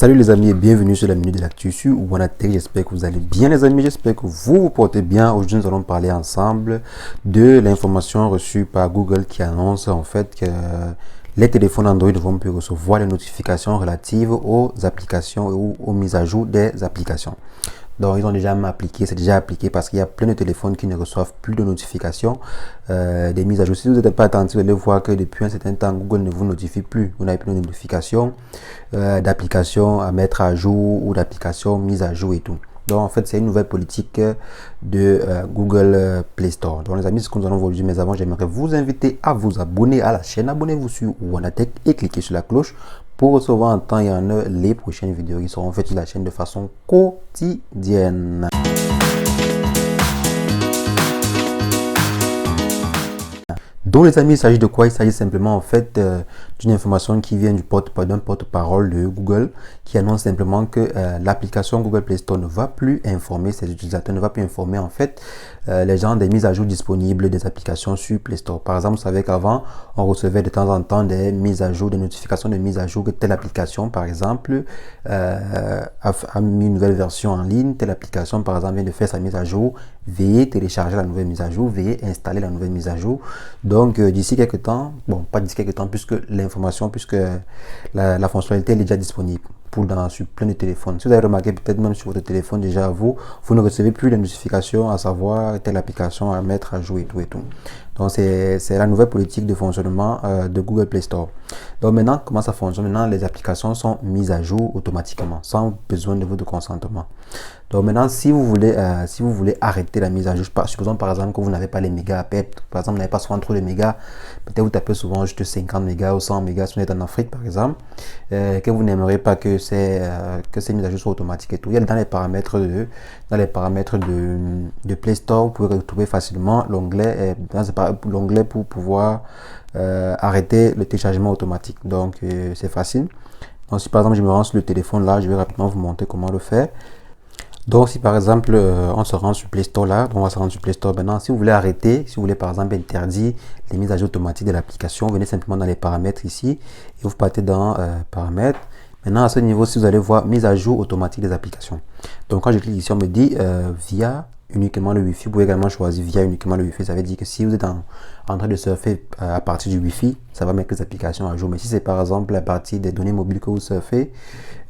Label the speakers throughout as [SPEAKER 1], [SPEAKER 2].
[SPEAKER 1] Salut les amis et bienvenue sur la Minute de l'actu sur Wanatech. J'espère que vous allez bien les amis, j'espère que vous vous portez bien. Aujourd'hui nous allons parler ensemble de l'information reçue par Google qui annonce en fait que les téléphones Android ne vont plus recevoir les notifications relatives aux applications ou aux mises à jour des applications. Donc ils ont déjà appliqué, c'est déjà appliqué parce qu'il y a plein de téléphones qui ne reçoivent plus de notifications des mises à jour. Si vous n'êtes pas attentif, vous allez voir que depuis un certain temps, Google ne vous notifie plus. Vous n'avez plus de notifications d'applications à mettre à jour ou d'applications mises à jour et tout. Donc en fait c'est une nouvelle politique de Google Play Store. Donc les amis, c'est ce que nous allons voir aujourd'hui, mais avant j'aimerais vous inviter à vous abonner à la chaîne. Abonnez-vous sur Wanatech et cliquez sur la cloche pour recevoir en temps et en heure les prochaines vidéos qui seront faites sur la chaîne de façon quotidienne. Donc les amis, il s'agit de quoi? Il s'agit simplement en fait d'une information qui vient d'un porte-parole de Google qui annonce simplement que l'application Google Play Store ne va plus informer ses utilisateurs, ne va plus informer en fait les gens des mises à jour disponibles des applications sur Play Store. Par exemple, vous savez qu'avant on recevait de temps en temps des mises à jour, des notifications de mise à jour que telle application par exemple a mis une nouvelle version en ligne, telle application par exemple vient de faire sa mise à jour, veuillez télécharger la nouvelle mise à jour, veuillez installer la nouvelle mise à jour. Donc d'ici quelques temps, bon pas d'ici quelques temps puisque l'information, puisque la fonctionnalité est déjà disponible sur plein de téléphones. Si vous avez remarqué peut-être même sur votre téléphone déjà vous ne recevez plus les notifications à savoir telle application à mettre à jour et tout et tout. Donc c'est la nouvelle politique de fonctionnement de Google Play Store. Donc maintenant comment ça fonctionne? Maintenant les applications sont mises à jour automatiquement sans besoin de votre consentement. Donc maintenant si vous voulez arrêter la mise à jour, supposons par exemple que vous n'avez pas les mégas, par exemple vous n'avez pas souvent trop de mégas, peut-être vous tapez souvent juste 50 mégas ou 100 mégas si vous êtes en Afrique par exemple, que vous n'aimerez pas que ces mises à jour soient automatiques et tout. Il y a dans les paramètres de Play Store, vous pouvez retrouver facilement l'onglet pour pouvoir arrêter le téléchargement automatique. Donc c'est facile. Donc si par exemple je me rends sur le téléphone là, je vais rapidement vous montrer comment le faire. Donc si par exemple on se rend sur Play Store là, on va se rendre sur Play Store maintenant. Si vous voulez arrêter, si vous voulez par exemple interdire les mises à jour automatiques de l'application, venez simplement dans les paramètres ici et vous partez dans paramètres. Maintenant à ce niveau, si vous allez voir mise à jour automatique des applications. Donc quand je clique ici, on me dit via uniquement le Wi-Fi. Vous pouvez également choisir via uniquement le Wi-Fi. Ça veut dire que si vous êtes en train de surfer à partir du Wi-Fi, ça va mettre les applications à jour. Mais si c'est par exemple à partir des données mobiles que vous surfez,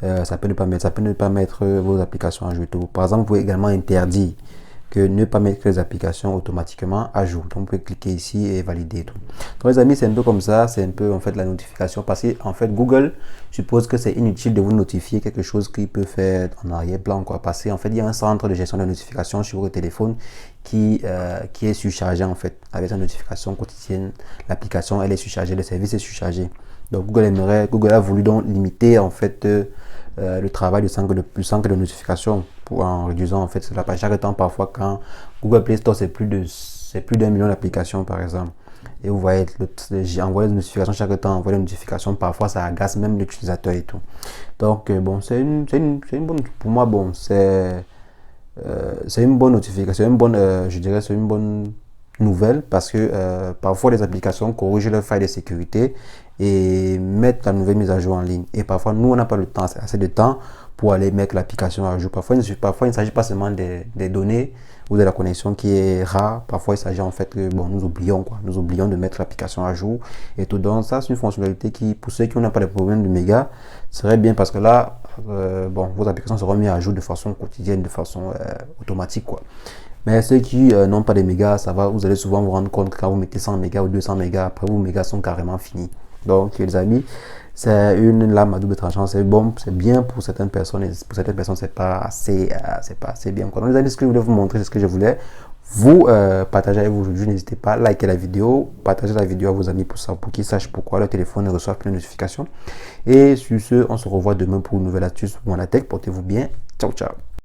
[SPEAKER 1] ça peut ne pas mettre vos applications à jour. Par exemple, vous pouvez également interdire que ne pas mettre les applications automatiquement à jour. Donc vous pouvez cliquer ici et valider tout. Donc les amis, c'est un peu comme ça, c'est un peu en fait la notification, parce que en fait Google suppose que c'est inutile de vous notifier quelque chose qui peut faire en arrière-plan quoi, parce qu'en fait il y a un centre de gestion de notification sur votre téléphone qui est surchargé en fait avec sa notification quotidienne. L'application elle est surchargée, le service est surchargé. Donc Google a voulu donc limiter en fait le travail du centre de notification en réduisant en fait cela. Par chaque temps, parfois quand Google Play Store c'est plus d'1 million d'applications par exemple, et vous voyez envoyer des notifications chaque temps, envoyer des notifications, parfois ça agace même l'utilisateur et tout. Donc bon, c'est une bonne, pour moi bon, c'est une bonne notification, je dirais c'est une bonne nouvelle, parce que parfois les applications corrigent leurs failles de sécurité et mettre la nouvelle mise à jour en ligne, et parfois nous on n'a pas le temps, assez de temps pour aller mettre l'application à jour. Parfois il ne s'agit pas seulement des données ou de la connexion qui est rare, parfois il s'agit en fait que bon, nous oublions de mettre l'application à jour et tout. Donc ça c'est une fonctionnalité qui, pour ceux qui n'ont pas de problème de méga, serait bien, parce que là bon, vos applications seront mises à jour de façon quotidienne, de façon automatique quoi. Mais ceux qui n'ont pas de mégas, ça va, vous allez souvent vous rendre compte que quand vous mettez 100 mégas ou 200 mégas, après vos mégas sont carrément finis. Donc les amis, c'est une lame à double tranchant. C'est bon, c'est bien pour certaines personnes, et pour certaines personnes c'est pas assez bien quoi. Donc les amis, ce que je voulais vous montrer, c'est ce que je voulais vous partager avec vous aujourd'hui. N'hésitez pas à liker la vidéo, partager la vidéo à vos amis pour qu'ils sachent pourquoi leur téléphone ne reçoit plus de notifications. Et sur ce, on se revoit demain pour une nouvelle astuce pour Wanatech. Portez-vous bien, ciao ciao.